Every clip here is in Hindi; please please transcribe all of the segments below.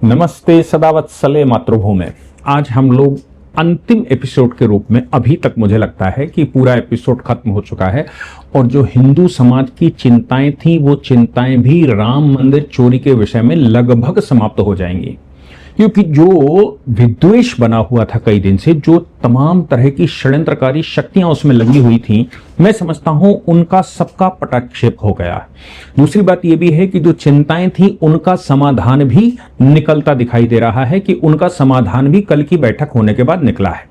नमस्ते सदावत्सले मातृभूमि। आज हम लोग अंतिम एपिसोड के रूप में, अभी तक मुझे लगता है कि पूरा एपिसोड खत्म हो चुका है और जो हिंदू समाज की चिंताएं थी वो चिंताएं भी राम मंदिर चोरी के विषय में लगभग समाप्त हो जाएंगी, क्योंकि जो विद्वेष बना हुआ था कई दिन से, जो तमाम तरह की षड्यंत्रकारी शक्तियां उसमें लगी हुई थी, मैं समझता हूं उनका सबका पटाक्षेप हो गया। दूसरी बात यह भी है कि जो चिंताएं थी उनका समाधान भी निकलता दिखाई दे रहा है कि उनका समाधान भी कल की बैठक होने के बाद निकला है।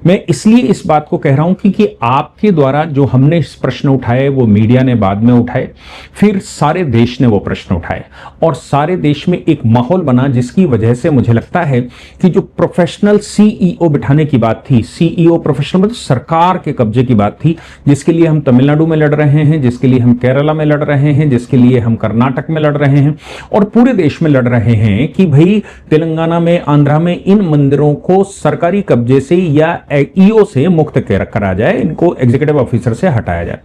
मैं इसलिए इस बात को कह रहा हूं क्योंकि आपके द्वारा जो हमने इस प्रश्न उठाए वो मीडिया ने बाद में उठाए, फिर सारे देश ने वो प्रश्न उठाए और सारे देश में एक माहौल बना, जिसकी वजह से मुझे लगता है कि जो प्रोफेशनल सीईओ बिठाने की बात थी, सीईओ प्रोफेशनल मतलब सरकार के कब्जे की बात थी, जिसके लिए हम तमिलनाडु में लड़ रहे हैं, जिसके लिए हम केरला में लड़ रहे हैं, जिसके लिए हम कर्नाटक में लड़ रहे हैं और पूरे देश में लड़ रहे हैं कि भाई तेलंगाना में, आंध्रा में इन मंदिरों को सरकारी कब्जे से या ईओ से मुक्त करा जाए, इनको एग्जीक्यूटिव ऑफिसर से हटाया जाए।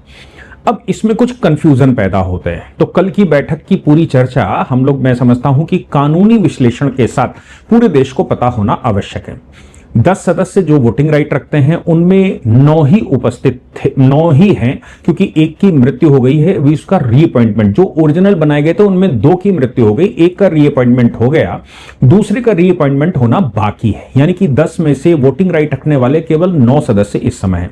अब इसमें कुछ कंफ्यूजन पैदा होते हैं, तो कल की बैठक की पूरी चर्चा हम लोग, मैं समझता हूं कि कानूनी विश्लेषण के साथ पूरे देश को पता होना आवश्यक है। 10 सदस्य जो वोटिंग राइट रखते हैं उनमें 9 ही उपस्थित थे, 9 ही हैं, क्योंकि एक की मृत्यु हो गई है। अभी उसका रीअपॉइंटमेंट, जो ओरिजिनल बनाए गए थे उनमें 2 की मृत्यु हो गई, एक का रीअपॉइंटमेंट हो गया, दूसरे का रीअपॉइंटमेंट होना बाकी है। यानी कि 10 में से वोटिंग राइट रखने वाले केवल 9 सदस्य इस समय हैं।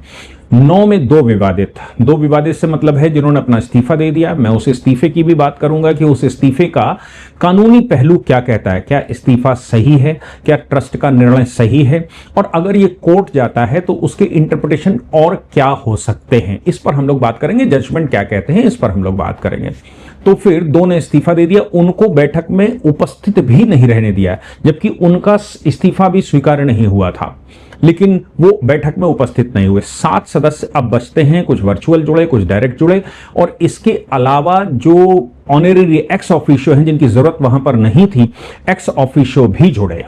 9 में 2 विवादित। 2 विवादित से मतलब है जिन्होंने अपना इस्तीफा दे दिया। मैं उस इस्तीफे की भी बात करूंगा कि उस इस्तीफे का कानूनी पहलू क्या कहता है, क्या इस्तीफा सही है, क्या ट्रस्ट का निर्णय सही है, और अगर ये कोर्ट जाता है तो उसके इंटरप्रिटेशन और क्या हो सकते हैं, इस पर हम लोग बात करेंगे। जजमेंट क्या कहते हैं इस पर हम लोग बात करेंगे। तो फिर 2 ने इस्तीफा दे दिया, उनको बैठक में उपस्थित भी नहीं रहने दिया, जबकि उनका इस्तीफा भी स्वीकार नहीं हुआ था, लेकिन वो बैठक में उपस्थित नहीं हुए। 7 सदस्य अब बचते हैं, कुछ वर्चुअल जुड़े, कुछ डायरेक्ट जुड़े, और इसके अलावा जो ऑनरेरी एक्स ऑफिशियो हैं जिनकी जरूरत वहां पर नहीं थी, एक्स ऑफिशियो भी जुड़े,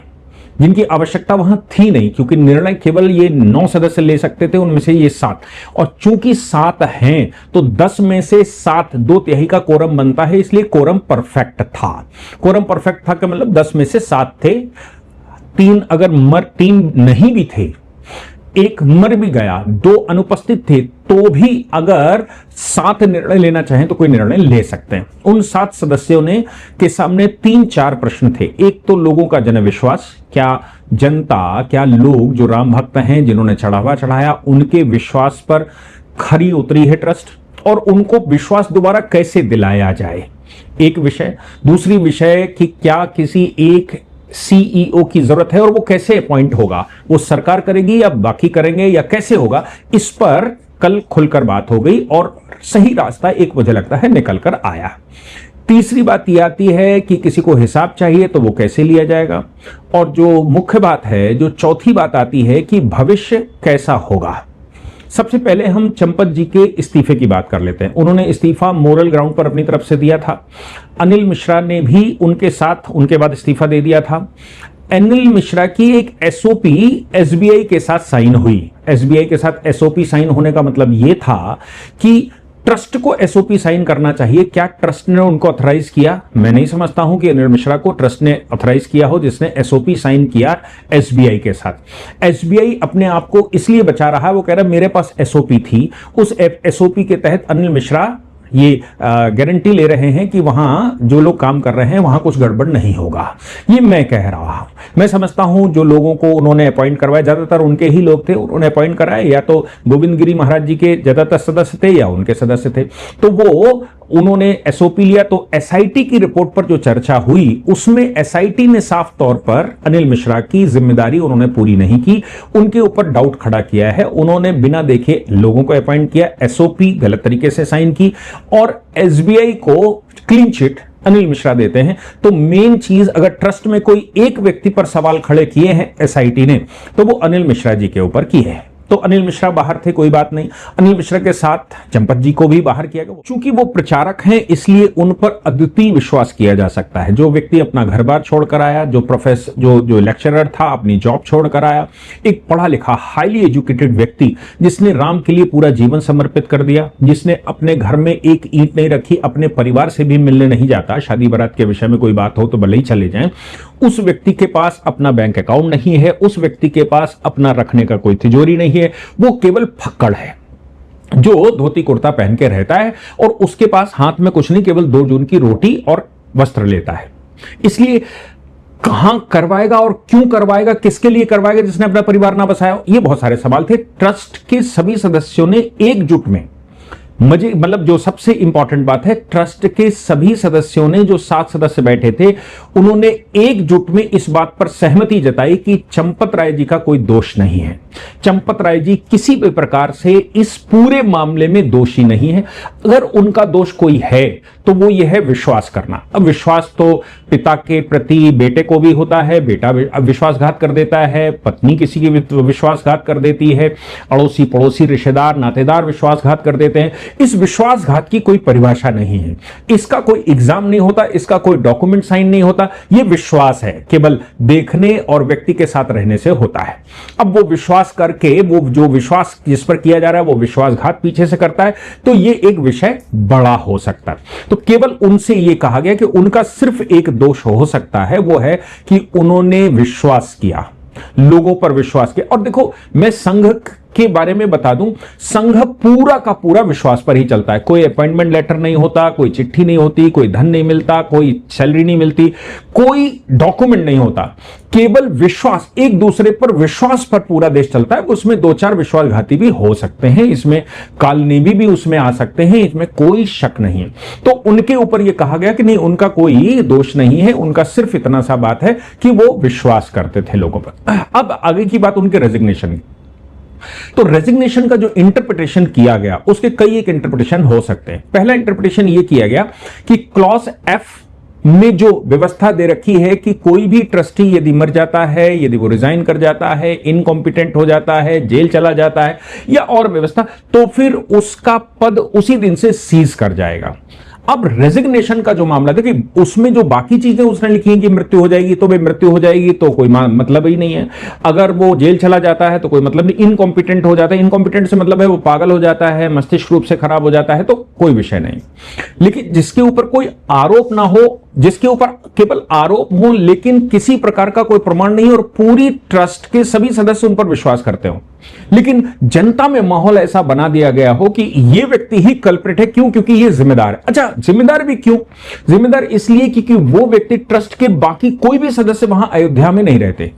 जिनकी आवश्यकता वहां थी नहीं, क्योंकि निर्णय केवल ये 9 सदस्य ले सकते थे, उनमें से ये 7, और चूंकि 7 हैं तो 10 में से 7 2/3 का कोरम बनता है, इसलिए कोरम परफेक्ट था। कोरम परफेक्ट था का मतलब 10 में से 7 थे, 3 नहीं भी थे, 1 मर भी गया, 2 अनुपस्थित थे, तो भी अगर 7 निर्णय लेना चाहें तो कोई निर्णय ले सकते हैं। उन 7 सदस्यों ने के सामने 3-4 प्रश्न थे। एक तो लोगों का जनविश्वास, क्या जनता, क्या लोग जो राम भक्त हैं, जिन्होंने चढ़ावा चढ़ाया, उनके विश्वास पर खरी उतरी है ट्रस्ट, और उनको विश्वास दोबारा कैसे दिलाया जाए, एक विषय। दूसरी विषय कि क्या किसी एक सीईओ की जरूरत है और वो कैसे अपॉइंट होगा, वो सरकार करेगी या बाकी करेंगे या कैसे होगा, इस पर कल खुलकर बात हो गई और सही रास्ता एक मुझे लगता है निकल कर आया। तीसरी बात यह आती है कि किसी को हिसाब चाहिए तो वो कैसे लिया जाएगा, और जो मुख्य बात है, जो चौथी बात आती है कि भविष्य कैसा होगा। सबसे पहले हम चंपत जी के इस्तीफे की बात कर लेते हैं। उन्होंने इस्तीफा मोरल ग्राउंड पर अपनी तरफ से दिया था। अनिल मिश्रा ने भी उनके साथ उनके बाद इस्तीफा दे दिया था। अनिल मिश्रा की एक एसओपी एसबीआई के साथ साइन हुई। एसबीआई के साथ एसओपी साइन होने का मतलब यह था कि ट्रस्ट को एसओपी साइन करना चाहिए। क्या ट्रस्ट ने उनको ऑथराइज किया? मैं नहीं समझता हूं कि अनिल मिश्रा को ट्रस्ट ने ऑथराइज किया हो, जिसने एसओपी साइन किया एसबीआई के साथ। एसबीआई अपने आप को इसलिए बचा रहा है, वो कह रहा है मेरे पास एसओपी थी, उस एसओपी के तहत अनिल मिश्रा ये गारंटी ले रहे हैं कि वहां जो लोग काम कर रहे हैं वहां कुछ गड़बड़ नहीं होगा। ये मैं कह रहा हूं। मैं समझता हूं जो लोगों को उन्होंने अपॉइंट करवाया, ज्यादातर उनके ही लोग थे, उन्होंने अपॉइंट कराया, या तो गोविंद गिरी महाराज जी के ज्यादातर सदस्य थे या उनके सदस्य थे, तो वो उन्होंने एसओपी लिया। तो एसआईटी की रिपोर्ट पर जो चर्चा हुई उसमें एसआईटी ने साफ तौर पर अनिल मिश्रा की जिम्मेदारी उन्होंने पूरी नहीं की, उनके ऊपर डाउट खड़ा किया है। उन्होंने बिना देखे लोगों को अपॉइंट किया, एसओपी गलत तरीके से साइन की, और एसबीआई को क्लीन चिट अनिल मिश्रा देते हैं। तो मेन चीज, अगर ट्रस्ट में कोई एक व्यक्ति पर सवाल खड़े किए हैं एसआईटी ने, तो वो अनिल मिश्रा जी के ऊपर किए हैं। तो अनिल मिश्रा बाहर थे, कोई बात नहीं। अनिल मिश्रा के साथ चंपत जी को भी बाहर किया गया। चूंकि वो प्रचारक हैं इसलिए उन पर अद्वितीय विश्वास किया जा सकता है। जो व्यक्ति अपना घर बार छोड़कर आया, जो लेक्चरर था अपनी जॉब छोड़कर आया, एक पढ़ा लिखा हाईली एजुकेटेड व्यक्ति जिसने राम के लिए पूरा जीवन समर्पित कर दिया, जिसने अपने घर में एक ईंट नहीं रखी, अपने परिवार से भी मिलने नहीं जाता, शादी बारात के विषय में कोई बात हो तो भले ही चले जाएं, उस व्यक्ति के पास अपना बैंक अकाउंट नहीं है, उस व्यक्ति के पास अपना रखने का कोई तिजोरी नहीं है, वो केवल फक्कड़ है जो धोती कुर्ता पहन के रहता है और उसके पास हाथ में कुछ नहीं, केवल 2 जून की रोटी और वस्त्र लेता है। इसलिए कहां करवाएगा और क्यों करवाएगा, किसके लिए करवाएगा जिसने अपना परिवार ना बसाया, ये बहुत सारे सवाल थे। ट्रस्ट के सभी सदस्यों ने एकजुट में मतलब जो सबसे इंपॉर्टेंट बात है, ट्रस्ट के सभी सदस्यों ने, जो 7 सदस्य बैठे थे, उन्होंने एकजुट में इस बात पर सहमति जताई कि चंपत राय जी का कोई दोष नहीं है। चंपत राय जी किसी भी प्रकार से इस पूरे मामले में दोषी नहीं है। अगर उनका दोष कोई है तो वो ये है विश्वास करना। अब विश्वास तो पिता के प्रति बेटे को भी होता है, बेटा विश्वासघात कर देता है, पत्नी किसी की विश्वासघात कर देती है, अड़ोसी पड़ोसी रिश्तेदार नातेदार विश्वासघात कर देते हैं। इस विश्वासघात की कोई परिभाषा नहीं है, इसका कोई एग्जाम नहीं होता, इसका कोई डॉक्यूमेंट साइन नहीं होता। यह विश्वास है, केवल देखने और व्यक्ति के साथ रहने से होता है। अब वो विश्वास करके, वो जो विश्वास जिस पर किया जा रहा है वो विश्वासघात पीछे से करता है, तो ये एक विषय बड़ा हो सकता है। तो केवल उनसे यह कहा गया कि उनका सिर्फ एक दोष हो सकता है, वो है कि उन्होंने विश्वास किया, लोगों पर विश्वास किया। और देखो, मैं संघ के बारे में बता दूं, संघ पूरा का पूरा विश्वास पर ही चलता है। कोई अपॉइंटमेंट लेटर नहीं होता, कोई चिट्ठी नहीं होती, कोई धन नहीं मिलता, कोई सैलरी नहीं मिलती, कोई डॉक्यूमेंट नहीं होता, केवल विश्वास, एक दूसरे पर विश्वास पर पूरा देश चलता है। उसमें 2-4 विश्वासघाती भी हो सकते हैं, इसमें कालनेमी भी उसमें आ सकते हैं, इसमें कोई शक नहीं है। तो उनके ऊपर यह कहा गया कि नहीं, उनका कोई दोष नहीं है, उनका सिर्फ इतना सा बात है कि वो विश्वास करते थे लोगों पर। अब आगे की बात उनके रेजिग्नेशन की। तो रेजिग्नेशन का जो इंटरप्रिटेशन किया गया, उसके कई एक इंटरप्रिटेशन हो सकते हैं। पहला इंटरप्रिटेशन यह किया गया कि क्लॉज एफ में जो व्यवस्था दे रखी है कि कोई भी ट्रस्टी यदि मर जाता है, यदि वो रिजाइन कर जाता है, इनकॉम्पिटेंट हो जाता है, जेल चला जाता है या और व्यवस्था, तो फिर उसका पद उसी दिन से सीज कर जाएगा। अब रेजिग्नेशन का जो मामला था कि उसमें जो बाकी चीजें उसने लिखी हैं कि मृत्यु हो जाएगी तो भाई मृत्यु हो जाएगी, तो कोई मतलब ही नहीं है। अगर वो जेल चला जाता है तो कोई मतलब नहीं, इनकॉम्पिटेंट हो जाता है, इनकॉम्पिटेंट से मतलब है वो पागल हो जाता है, मस्तिष्क रूप से खराब हो जाता है, तो कोई विषय नहीं। लेकिन जिसके ऊपर कोई आरोप ना हो, जिसके ऊपर केवल आरोप हो लेकिन किसी प्रकार का कोई प्रमाण नहीं और पूरी ट्रस्ट के सभी सदस्य उन पर विश्वास करते हो, लेकिन जनता में माहौल ऐसा बना दिया गया हो कि यह व्यक्ति ही कल्प्रिट है। क्यों? क्योंकि यह जिम्मेदार है। अच्छा, जिम्मेदार भी क्यों? जिम्मेदार इसलिए क्योंकि वो व्यक्ति ट्रस्ट के बाकी कोई भी सदस्य वहां अयोध्या में नहीं रहते।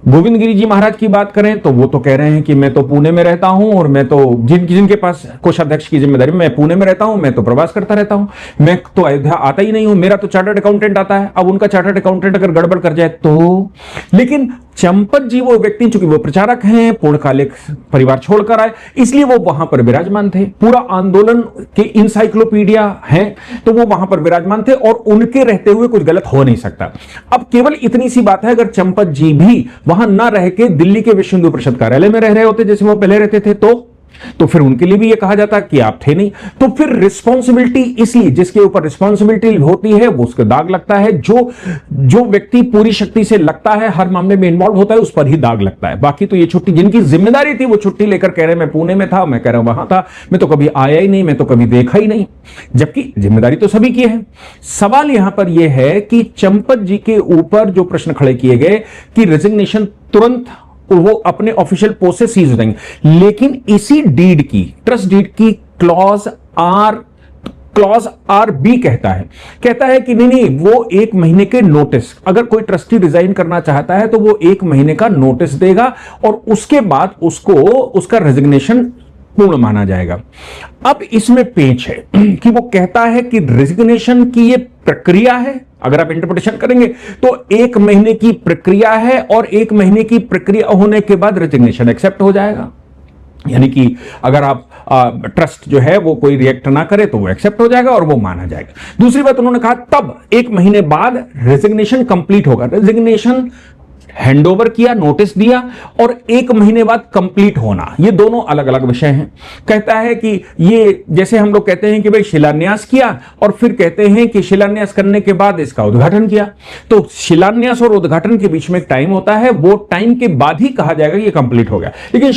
गोविंद गिरी जी महाराज की बात करें तो वो तो कह रहे हैं कि मैं तो पुणे में रहता हूं और मैं तो जिनके पास कोषाध्यक्ष की जिम्मेदारी, मैं पुणे में रहता हूं, मैं तो प्रवास करता रहता हूं, मैं तो अयोध्या आता ही नहीं हूं, मेरा तो चार्टर्ड अकाउंटेंट आता है। अब उनका चार्टर्ड अकाउंटेंट अगर गड़बड़ कर जाए तो, लेकिन चंपत जी वो व्यक्ति, चूंकि वो प्रचारक हैं, पूर्णकालिक परिवार छोड़कर आए, इसलिए वो वहां पर विराजमान थे। पूरा आंदोलन के इंसाइक्लोपीडिया है तो वो वहां पर विराजमान थे और उनके रहते हुए कुछ गलत हो नहीं सकता। अब केवल इतनी सी बात है, अगर चंपत जी भी वहां ना रह के दिल्ली के विश्व हिंदू परिषद कार्यालय में रह रहे होते जैसे वो पहले रहते थे, तो फिर उनके लिए भी ये कहा जाता कि आप थे नहीं। तो फिर रिस्पॉन्सिबिलिटी, इसलिए जिसके ऊपर रिस्पॉन्सिबिलिटी होती है वो उसको दाग लगता है। जो व्यक्ति पूरी शक्ति से लगता है, हर मामले में इन्वॉल्व होता है, उस पर ही दाग लगता है। बाकी तो ये छुट्टी, जिनकी जिम्मेदारी थी वो छुट्टी लेकर कह रहे मैं पुणे में था, मैं कह रहा हूं वहां था, मैं तो कभी आया ही नहीं, मैं तो कभी देखा ही नहीं, जबकि जिम्मेदारी तो सभी की है। सवाल यहां पर यह है कि चंपत जी के ऊपर जो प्रश्न खड़े किए गए कि रेजिग्नेशन तुरंत वो अपने ऑफिशियल पोस्ट से सीज हो जाएंगे, लेकिन इसी डीड की, ट्रस्ट डीड की क्लॉज आर बी कहता है कि नहीं, वो 1 महीने के नोटिस, अगर कोई ट्रस्टी रिजाइन करना चाहता है तो वो 1 महीने का नोटिस देगा और उसके बाद उसको उसका रेजिग्नेशन पूर्ण माना जाएगा। अब इसमें पेच है कि वो कहता है कि रेजिग्नेशन की ये प्रक्रिया है, अगर आप इंटरप्रिटेशन करेंगे तो 1 महीने की प्रक्रिया है और 1 महीने की प्रक्रिया होने के बाद रेजिग्नेशन एक्सेप्ट हो जाएगा। यानी कि अगर आप ट्रस्ट जो है वो कोई रिएक्ट ना करे तो वो एक्सेप्ट हो जाएगा और वो माना जाएगा। दूसरी बात उन्होंने कहा तब 1 महीने बाद रेजिग्नेशन कंप्लीट होगा। रेजिग्नेशन हैंडओवर किया, नोटिस दिया और 1 महीने बाद कंप्लीट होना, ये दोनों अलग अलग विषय हैं। कहता है कि ये जैसे हम लोग कहते हैं कि भाई शिलान्यास किया और फिर कहते हैं कि शिलान्यास करने के बाद इसका उद्घाटन किया, तो शिलान्यास और उद्घाटन के बीच में एक टाइम होता है, वो टाइम के बाद ही कहा जाएगा कि ये कंप्लीट हो गया। लेकिन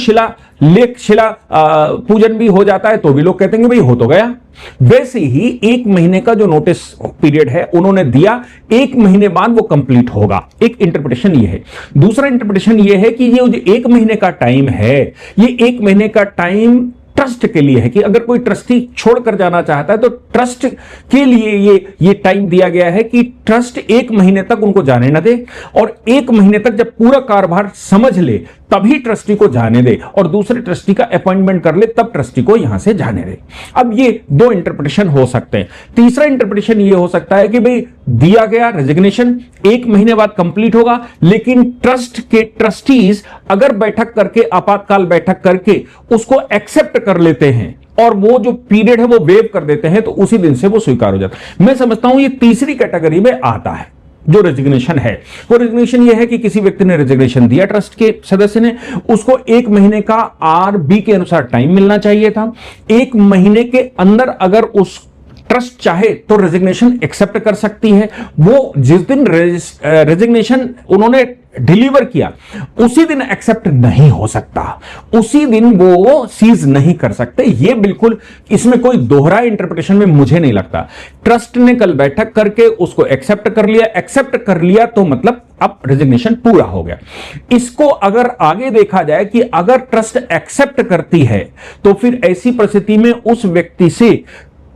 लेख शिला पूजन भी हो जाता है तो भी लोग कहते हैं भाई हो तो गया। वैसे ही 1 महीने का जो नोटिस पीरियड है उन्होंने दिया, 1 महीने बाद वो कंप्लीट होगा। एक इंटरप्रिटेशन ये है। दूसरा इंटरप्रिटेशन ये है कि ये जो 1 महीने का टाइम है, ये 1 महीने का टाइम ट्रस्ट के लिए है कि अगर कोई ट्रस्टी छोड़कर जाना चाहता है तो ट्रस्ट के लिए ये टाइम दिया गया है कि ट्रस्ट 1 महीने तक उनको जाने न दे, और 1 महीने तक जब पूरा कारभार समझ ले तभी ट्रस्टी को जाने दे, और दूसरे ट्रस्टी का अपॉइंटमेंट कर ले तब ट्रस्टी को यहां से जाने दे। अब ये 2 इंटरप्रिटेशन हो सकते हैं। तीसरा इंटरप्रिटेशन ये हो सकता है कि भाई दिया गया रेजिग्नेशन 1 महीने बाद कंप्लीट होगा, लेकिन ट्रस्ट के ट्रस्टीज अगर बैठक करके, आपातकाल बैठक करके उसको एक्सेप्ट कर लेते हैं और वो जो पीरियड है वो वेव कर देते हैं तो उसी दिन से वो स्वीकार हो जाता है। मैं समझता हूं ये तीसरी कैटेगरी में आता है जो रेजिग्नेशन है। वो रेजिग्नेशन ये है कि किसी व्यक्ति ने रेजिग्नेशन दिया, ट्रस्ट के सदस्य ने, उसको 1 महीने का आरबी के अनुसार टाइम मिलना चाहिए था। 1 महीने के अंदर अगर उस ट्रस्ट चाहे तो रेजिग्नेशन एक्सेप्ट कर सकती है। वो जिस दिन रेजिग्नेशन उन्होंने डिलीवर किया उसी दिन एक्सेप्ट नहीं हो सकता, उसी दिन वो सीज नहीं कर सकते। ये बिल्कुल, इसमें कोई दोहरा इंटरप्रिटेशन में मुझे नहीं लगता। ट्रस्ट ने कल बैठक करके उसको एक्सेप्ट कर लिया तो मतलब अब रेजिग्नेशन पूरा हो गया। इसको अगर आगे देखा जाए कि अगर ट्रस्ट एक्सेप्ट करती है तो फिर ऐसी परिस्थिति में उस व्यक्ति से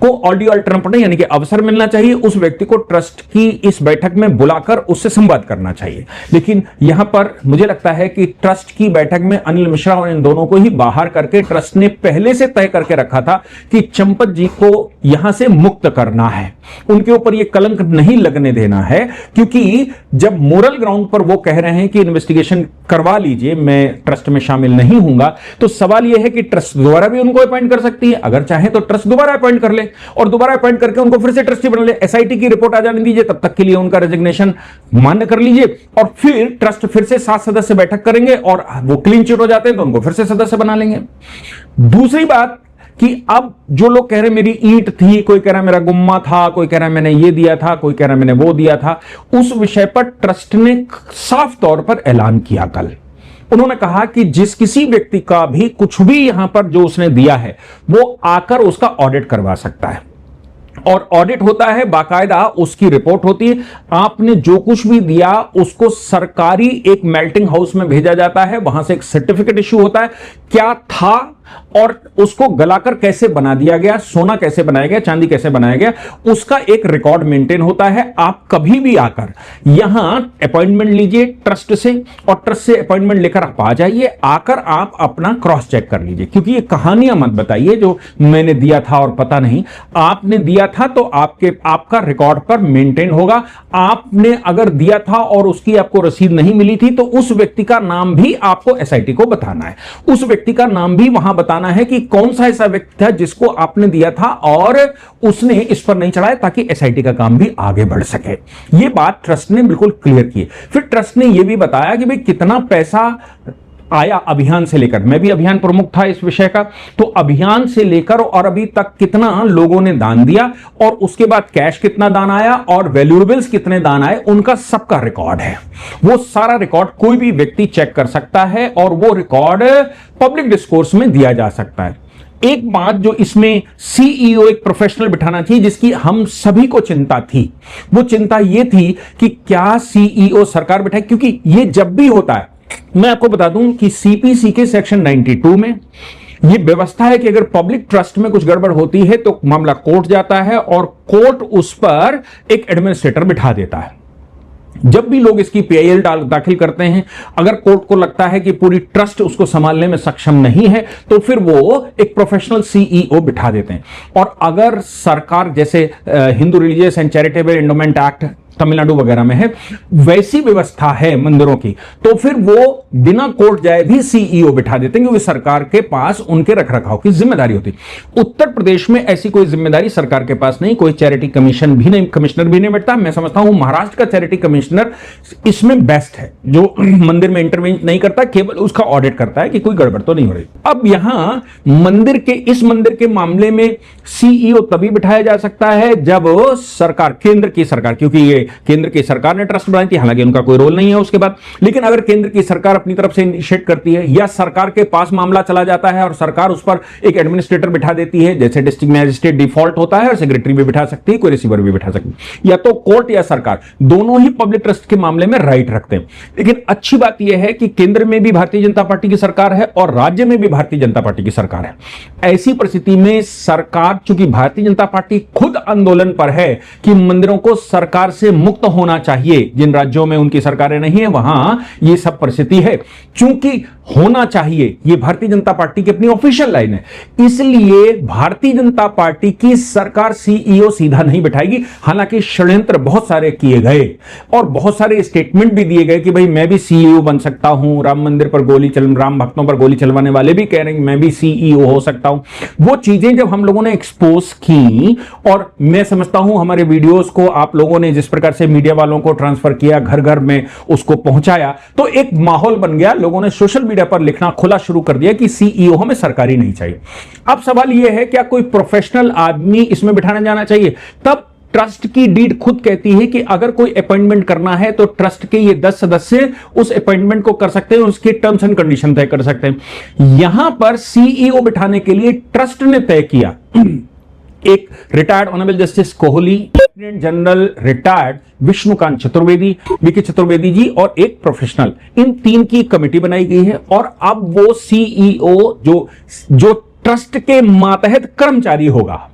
को ऑडियो अल्टरनेटिव यानी कि अवसर मिलना चाहिए, उस व्यक्ति को ट्रस्ट की इस बैठक में बुलाकर उससे संवाद करना चाहिए। लेकिन यहां पर मुझे लगता है कि ट्रस्ट की बैठक में अनिल मिश्रा और इन दोनों को ही बाहर करके ट्रस्ट ने पहले से तय करके रखा था कि चंपत जी को यहां से मुक्त करना है, उनके ऊपर यह कलंक नहीं लगने देना है। क्योंकि जब मोरल ग्राउंड पर वो कह रहे हैं कि इन्वेस्टिगेशन करवा लीजिए, मैं ट्रस्ट में शामिल नहीं हूंगा, तो सवाल यह है कि ट्रस्ट दोबारा भी उनको अपॉइंट कर सकती है। अगर चाहे तो ट्रस्ट दोबारा अपॉइंट कर ले और दोबारा अपॉइंट करके उनको फिर से ट्रस्टी बना ले। एसआईटी की रिपोर्ट आ जाने दीजिए, तब तक के लिए उनका रेजिग्नेशन मान्य कर लीजिए, और फिर ट्रस्ट फिर से 7 सदस्य बैठक करेंगे और वो क्लीन चिट हो जाते हैं तो उनको फिर से सदस्य बना लेंगे। दूसरी बात कि अब जो लोग कह रहे मेरी ईंट थी, कोई कह रहा मेरा गुम्मा था, कोई कह रहा मैंने ये दिया था, कोई कह रहा मैंने वो दिया था, उस विषय पर ट्रस्ट ने साफ तौर पर ऐलान किया कल। उन्होंने कहा कि जिस किसी व्यक्ति का भी कुछ भी यहां पर जो उसने दिया है वो आकर उसका ऑडिट करवा सकता है, और ऑडिट होता है बाकायदा, उसकी रिपोर्ट होती है। आपने जो कुछ भी दिया उसको सरकारी एक मेल्टिंग हाउस में भेजा जाता है, वहां से एक सर्टिफिकेट इश्यू होता है क्या था और उसको गलाकर कैसे बना दिया गया, सोना कैसे बनाया गया, चांदी कैसे बनाया गया, उसका एक रिकॉर्ड मेंटेन होता है। आप कभी भी आकर यहां अपॉइंटमेंट लीजिए ट्रस्ट से, और ट्रस्ट से अपॉइंटमेंट लेकर आप आ जाइए, आकर आप अपना क्रॉस चेक कर लीजिए। क्योंकि ये कहानियां मत बताइए जो मैंने दिया था और पता नहीं, आपने दिया था तो आपका रिकॉर्ड पर मेंटेन होगा। आपने अगर दिया था और उसकी आपको रसीद नहीं मिली थी तो उस व्यक्ति का नाम भी आपको एसआईटी को बताना है, उस व्यक्ति का नाम भी वहां बताना है कि कौन सा ऐसा व्यक्ति था जिसको आपने दिया था और उसने इस पर नहीं चढ़ाया, ताकि एसआईटी का काम भी आगे बढ़ सके। यह बात ट्रस्ट ने बिल्कुल क्लियर की। फिर ट्रस्ट ने यह भी बताया कि भाई कितना पैसा आया अभियान से लेकर, मैं भी अभियान प्रमुख था इस विषय का, तो अभियान से लेकर और अभी तक कितना लोगों ने दान दिया, और उसके बाद कैश कितना दान आया और वैल्यूएबल्स कितने दान आए, उनका सबका रिकॉर्ड है। वो सारा रिकॉर्ड कोई भी व्यक्ति चेक कर सकता है और वो रिकॉर्ड पब्लिक डिस्कोर्स में दिया जा सकता है। एक बात जो इसमें सीईओ एक प्रोफेशनल बिठाना चाहिए, जिसकी हम सभी को चिंता थी, वो चिंता ये थी कि क्या सीईओ सरकार बिठाए, क्योंकि ये जब भी होता है, मैं आपको बता दूं कि सीपीसी के सेक्शन 92 में यह व्यवस्था है कि अगर पब्लिक ट्रस्ट में कुछ गड़बड़ होती है तो मामला कोर्ट जाता है और कोर्ट उस पर एक एडमिनिस्ट्रेटर बिठा देता है। जब भी लोग इसकी पीआईएल दाखिल करते हैं, अगर कोर्ट को लगता है कि पूरी ट्रस्ट उसको संभालने में सक्षम नहीं है तो फिर वो एक प्रोफेशनल सीईओ बिठा देते हैं। और अगर सरकार, जैसे Hindu religious and charitable endowment act Tamil Nadu वगैरह में है, वैसी व्यवस्था है मंदिरों की, तो फिर वो बिना कोर्ट जाए भी सीईओ बिठा देते हैं, क्योंकि सरकार के पास उनके रखरखाव की जिम्मेदारी होती। उत्तर प्रदेश में ऐसी कोई जिम्मेदारी सरकार के पास नहीं, कोई चैरिटी कमीशन भी नहीं, कमिश्नर भी नहीं बैठता। मैं समझता हूं महाराष्ट्र का चैरिटी कमिश्नर इसमें बेस्ट है, जो मंदिर में इंटरवेंट नहीं करता, केवल उसका ऑडिट करता है कि कोई गड़बड़ तो नहीं हो रही। अब यहां इस मंदिर के मामले में सीईओ तभी बिठाया जा सकता है जब सरकार, केंद्र की सरकार, क्योंकि ये ये केंद्र की सरकार ने ट्रस्ट बनाई थी, हालांकि उनका कोई रोल नहीं है उसके बाद। लेकिन अगर केंद्र की सरकार अपनी तरफ से इनिशिएट करती है या सरकार के पास मामला चला जाता है और सरकार उस पर एक एडमिनिस्ट्रेटर बिठा देती है, जैसे डिस्ट्रिक्ट मैजिस्ट्रेट डिफॉल्ट होता है और सेक्रेटरी भी बिठा सकती है, कोई रिसीवर भी बिठा सकती है, या तो कोर्ट या सरकार दोनों ही पब्लिक ट्रस्ट के मामले में राइट रखते हैं। लेकिन अच्छी बात यह है कि केंद्र में भी भारतीय जनता पार्टी की सरकार है और राज्य में भी भारतीय जनता पार्टी की सरकार है। ऐसी परिस्थिति में सरकार, चूंकि भारतीय जनता पार्टी खुद आंदोलन पर है कि मंदिरों को सरकार से मुक्त होना चाहिए, जिन राज्यों में उनकी सरकारें नहीं है वहां यह सब परिस्थिति है, चूंकि होना चाहिए, यह भारतीय जनता पार्टी की अपनी ऑफिशियल लाइन है, इसलिए भारतीय जनता पार्टी की सरकार सीईओ सीधा नहीं बिठाएगी। हालांकि षड्यंत्र बहुत सारे किए गए और बहुत सारे स्टेटमेंट भी दिए गए कि भाई मैं भी सीईओ बन सकता हूं, राम मंदिर पर राम भक्तों पर गोली चलवाने वाले भी कह रहे हैं मैं भी सीईओ हो सकता हूं। वो चीजें जब हम लोगों ने एक्सपोज की, और मैं समझता हूं हमारे वीडियोस को आप लोगों ने जिस प्रकार से मीडिया वालों को ट्रांसफर किया, घर घर में उसको पहुंचाया, तो एक माहौल बन गया, लोगों ने सोशल मीडिया पर लिखना खुला शुरू कर दिया कि सीईओ हमें सरकारी नहीं चाहिए। अब सवाल यह है क्या कोई प्रोफेशनल आदमी इसमें बिठाने जाना चाहिए? तब ट्रस्ट की डीड खुद कहती है कि अगर कोई अपॉइंटमेंट करना है तो ट्रस्ट के ये 10 सदस्य उस अपॉइंटमेंट को कर सकते हैं, उसके टर्म्स एंड कंडीशन तय कर सकते हैं। यहां पर सीईओ बिठाने के लिए ट्रस्ट ने तय किया एक retired honourable justice Kohli, lieutenant general retired Vishnukant Chaturvedi, BK Chaturvedi ji, और एक प्रोफेशनल, इन 3 की कमेटी बनाई गई है। और अब वो सीईओ जो ट्रस्ट के मातहत कर्मचारी होगा,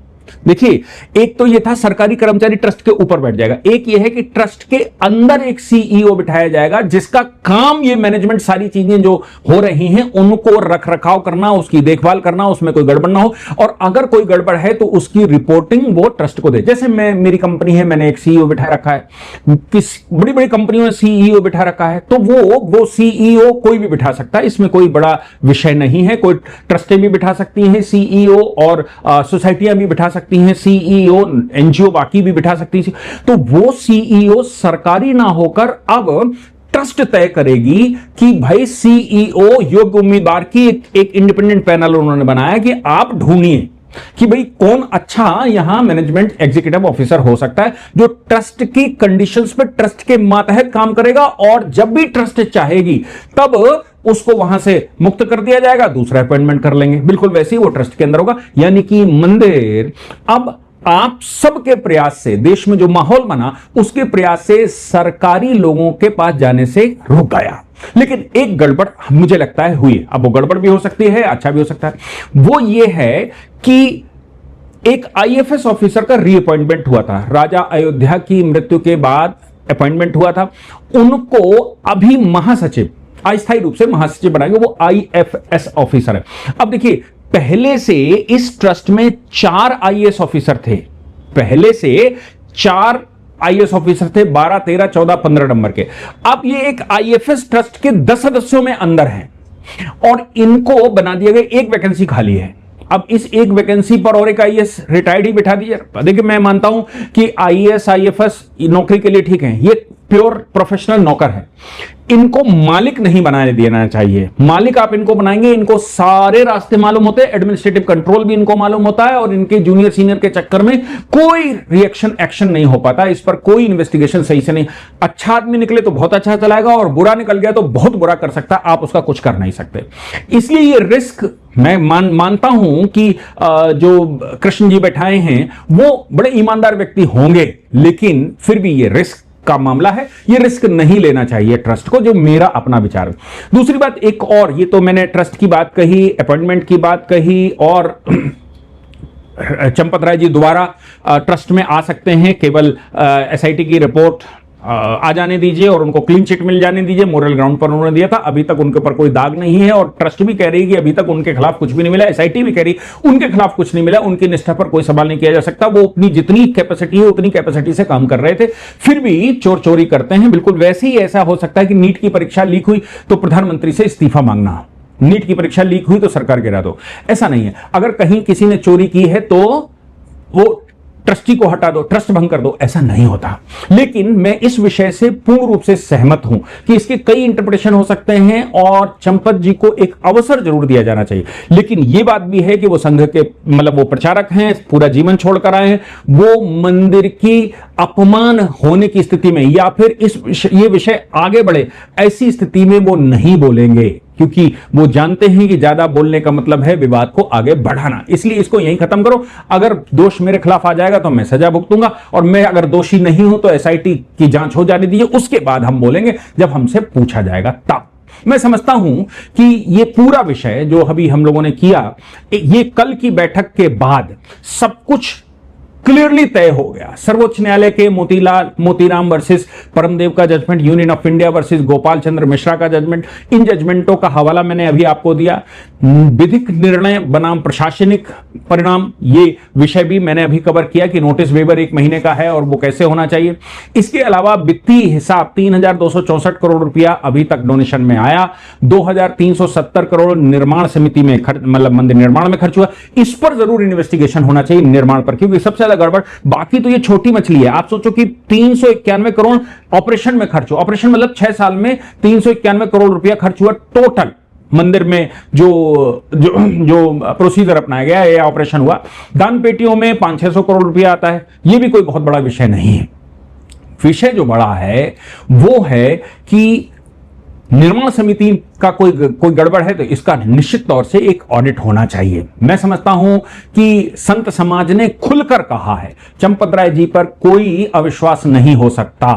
देखिए एक तो यह था सरकारी कर्मचारी ट्रस्ट के ऊपर बैठ जाएगा, एक यह है कि ट्रस्ट के अंदर एक सीईओ बिठाया जाएगा जिसका काम ये मैनेजमेंट, सारी चीजें जो हो रही हैं उनको रख रखाव करना, उसकी देखभाल करना, उसमें कोई गड़बड़ ना हो, और अगर कोई गड़बड़ है तो उसकी रिपोर्टिंग वो ट्रस्ट को दे। जैसे मेरी कंपनी है, मैंने एक सीईओ बिठा रखा है, किस बड़ी बड़ी कंपनियों में सीईओ बिठा रखा है, तो वो सीईओ कोई भी बिठा सकता है, इसमें कोई बड़ा विषय नहीं है। कोई ट्रस्टें भी बिठा सकती हैं सीईओ, और सोसाइटियां भी बिठा सकती हैं सीईओ, एनजीओ बाकी भी बिठा सकती है। तो वो सीईओ सरकारी ना होकर अब ट्रस्ट तय करेगी कि भाई सीईओ योग्य उम्मीदवार की एक इंडिपेंडेंट पैनल उन्होंने बनाया कि आप ढूंढिए कि भाई कौन अच्छा यहां मैनेजमेंट एग्जीक्यूटिव ऑफिसर हो सकता है जो ट्रस्ट की कंडीशंस पे ट्रस्ट के मातहत काम करेगा, और जब भी ट्रस्ट चाहेगी तब उसको वहां से मुक्त कर दिया जाएगा, दूसरा अपॉइंटमेंट कर लेंगे, बिल्कुल वैसे ही वो ट्रस्ट के अंदर होगा। यानी कि मंदिर अब आप सबके प्रयास से, देश में जो माहौल बना उसके प्रयास से सरकारी लोगों के पास जाने से रुक गया। लेकिन एक गड़बड़ मुझे लगता है हुई, अब वो गड़बड़ भी हो सकती है, अच्छा भी हो सकता है। वो ये है कि एक आईएफएस ऑफिसर का रीअपॉइंटमेंट हुआ था, राजा अयोध्या की मृत्यु के बाद अपॉइंटमेंट हुआ था, उनको अभी महासचिव, अस्थायी रूप से महासचिव बनाएंगे, वो आईएफएस ऑफिसर है। अब देखिए पहले से इस ट्रस्ट में 4 आईएएस ऑफिसर थे, पहले से 4 आईएएस ऑफिसर थे, 12, 13, 14, 15 नंबर के। अब ये एक आईएफएस ट्रस्ट के 10 सदस्यों में अंदर हैं और इनको बना दिया गया, एक वैकेंसी खाली है। अब इस एक वैकेंसी पर और एक आईएएस रिटायर्ड ही बिठा दीजिए। देखिए मैं मानता हूं कि आईएएस आईएफएस नौकरी के लिए ठीक है, ये प्योर प्रोफेशनल नौकर है, इनको मालिक नहीं बनाने देना चाहिए। मालिक आप इनको बनाएंगे, इनको सारे रास्ते मालूम होते हैं, एडमिनिस्ट्रेटिव कंट्रोल भी इनको मालूम होता है, और इनके जूनियर सीनियर के चक्कर में कोई रिएक्शन एक्शन नहीं हो पाता, इस पर कोई इन्वेस्टिगेशन सही से नहीं। अच्छा आदमी निकले तो बहुत अच्छा चलाएगा, और बुरा निकल गया तो बहुत बुरा कर सकता है, आप उसका कुछ कर नहीं सकते। इसलिए ये रिस्क मैं मानता हूं कि जो कृष्ण जी बैठाए हैं वो बड़े ईमानदार व्यक्ति होंगे, लेकिन फिर भी ये रिस्क का मामला है, ये रिस्क नहीं लेना चाहिए ट्रस्ट को, जो मेरा अपना विचार है। दूसरी बात एक और, ये तो मैंने ट्रस्ट की बात कही, अपॉइंटमेंट की बात कही, और चंपत राय जी दोबारा ट्रस्ट में आ सकते हैं, केवल एसआईटी की रिपोर्ट आ जाने दीजिए और उनको क्लीन चिट मिल जाने दीजिए। मोरल ग्राउंड पर उन्होंने दिया था, अभी तक उनके ऊपर कोई दाग नहीं है, और ट्रस्ट भी कह रही है कि अभी तक उनके खिलाफ कुछ भी नहीं मिला, एसआईटी भी कह रही उनके खिलाफ कुछ नहीं मिला, उनकी निष्ठा पर कोई सवाल नहीं किया जा सकता, वो अपनी जितनी कैपेसिटी है उतनी कैपेसिटी से काम कर रहे थे, फिर भी चोर चोरी करते हैं। बिल्कुल वैसे ही ऐसा हो सकता है कि नीट की परीक्षा लीक हुई तो प्रधानमंत्री से इस्तीफा मांगना, नीट की परीक्षा लीक हुई तो सरकार गिरा दो, ऐसा नहीं है। अगर कहीं किसी ने चोरी की है तो वो ट्रस्टी को हटा दो, ट्रस्ट भंग कर दो, ऐसा नहीं होता। लेकिन मैं इस विषय से पूर्ण रूप से सहमत हूं कि इसके कई इंटरप्रिटेशन हो सकते हैं और चंपत जी को एक अवसर जरूर दिया जाना चाहिए। लेकिन यह बात भी है कि वो संघ के मतलब वो प्रचारक हैं, पूरा जीवन छोड़कर आए हैं, वो मंदिर की अपमान होने की स्थिति में या फिर ये विषय आगे बढ़े ऐसी स्थिति में वो नहीं बोलेंगे, क्योंकि वो जानते हैं कि ज्यादा बोलने का मतलब है विवाद को आगे बढ़ाना। इसलिए इसको यहीं खत्म करो। अगर दोष मेरे खिलाफ आ जाएगा तो मैं सजा भुगतूंगा, और मैं अगर दोषी नहीं हूं तो एसआईटी की जांच हो जाने दीजिए, उसके बाद हम बोलेंगे जब हमसे पूछा जाएगा तब। मैं समझता हूं कि ये पूरा विषय जो अभी हम लोगों ने किया, ये कल की बैठक के बाद सब कुछ क्लियरली तय हो गया। सर्वोच्च न्यायालय के मोतीराम वर्सेस परमदेव का judgement, Union of India versus Gopal Chandra Mishra का जजमेंट, इन जजमेंटों का हवाला मैंने अभी आपको दिया। विधिक निर्णय बनाम प्रशासनिक परिणाम, ये विषय भी मैंने अभी कवर किया कि नोटिस वेवर 1 महीने का है और वो कैसे होना चाहिए। इसके अलावा वित्तीय हिसाब 3264 करोड़ रुपया अभी तक डोनेशन में आया, 2370 करोड़ निर्माण समिति में मतलब मंदिर निर्माण में खर्च हुआ। इस पर जरूर इन्वेस्टिगेशन होना चाहिए, निर्माण पर, क्योंकि सबसे ज्यादा गड़बड़। बाकी तो ये छोटी मछली है। आप सोचो कि 391 करोड़ ऑपरेशन में खर्च हुआ, ऑपरेशन मतलब 6 साल में 391 करोड़ रुपया खर्च हुआ टोटल मंदिर में, जो प्रोसीजर अपनाया गया या ऑपरेशन हुआ। दान पेटियों में 500-600 करोड़ रुपया आता है। यह भी कोई बहुत बड़ा विषय नहीं है। विषय जो बड़ा है वो है कि निर्माण समिति का कोई गड़बड़ है तो इसका निश्चित तौर से एक ऑडिट होना चाहिए। मैं समझता हूं कि संत समाज ने खुलकर कहा है चंपत राय जी पर कोई अविश्वास नहीं हो सकता।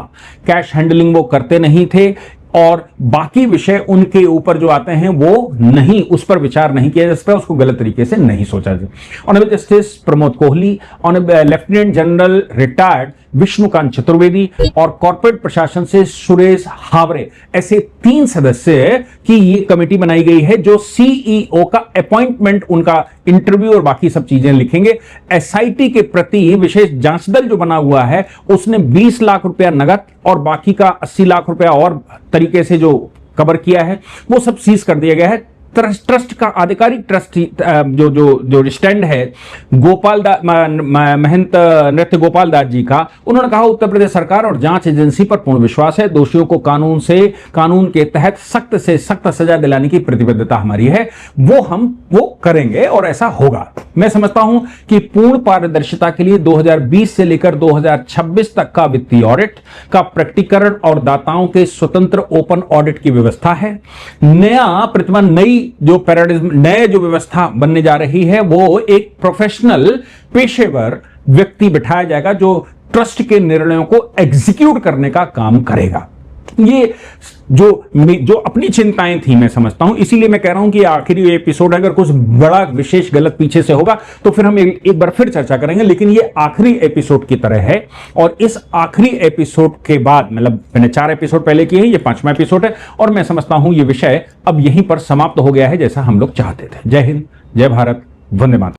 कैश हैंडलिंग वो करते नहीं थे और बाकी विषय उनके ऊपर जो आते हैं वो नहीं, उस पर विचार नहीं किया जा सकता, उसको गलत तरीके से नहीं सोचा जाए। Honourable justice Pramod Kohli, honourable lieutenant general retired Vishnukant Chaturvedi और कॉर्पोरेट प्रशासन से सुरेश हावरे, ऐसे 3 सदस्य की ये कमेटी बनाई गई है जो सीईओ का अपॉइंटमेंट, उनका इंटरव्यू और बाकी सब चीजें लिखेंगे। एसआईटी के प्रति विशेष जांच दल जो बना हुआ है उसने 20 लाख रुपया नगद और बाकी का 80 लाख रुपया और तरीके से जो कवर किया है वो सब सीज कर दिया गया है। ट्रस्ट का आधिकारिक ट्रस्टी जो स्टैंड है महंत नृत्य गोपाल दास जी का, उन्होंने कहा उत्तर प्रदेश सरकार और जांच एजेंसी पर पूर्ण विश्वास है। दोषियों को कानून के तहत सख्त से सख्त सजा दिलाने की प्रतिबद्धता हमारी है। वो करेंगे और ऐसा होगा। मैं समझता हूं कि पूर्ण पारदर्शिता के लिए 2020 से लेकर 2026 तक का वित्तीय ऑडिट का प्रकटीकरण और दाताओं के स्वतंत्र ओपन ऑडिट की व्यवस्था है। नई जो व्यवस्था बनने जा रही है वो एक प्रोफेशनल पेशेवर व्यक्ति बिठाया जाएगा जो ट्रस्ट के निर्णयों को एग्जीक्यूट करने का काम करेगा। ये जो अपनी चिंताएं थी, मैं समझता हूं, इसीलिए मैं कह रहा हूं कि आखिरी एपिसोड अगर कुछ बड़ा विशेष गलत पीछे से होगा तो फिर हम एक बार फिर चर्चा करेंगे, लेकिन ये आखिरी एपिसोड की तरह है। और इस आखिरी एपिसोड के बाद, मतलब मैंने 4 एपिसोड पहले किए हैं, ये 5वां एपिसोड है और मैं समझता हूं ये विषय अब यहीं पर समाप्त हो गया है जैसा हम लोग चाहते थे। जय हिंद, जय भारत, वंदे मातरम।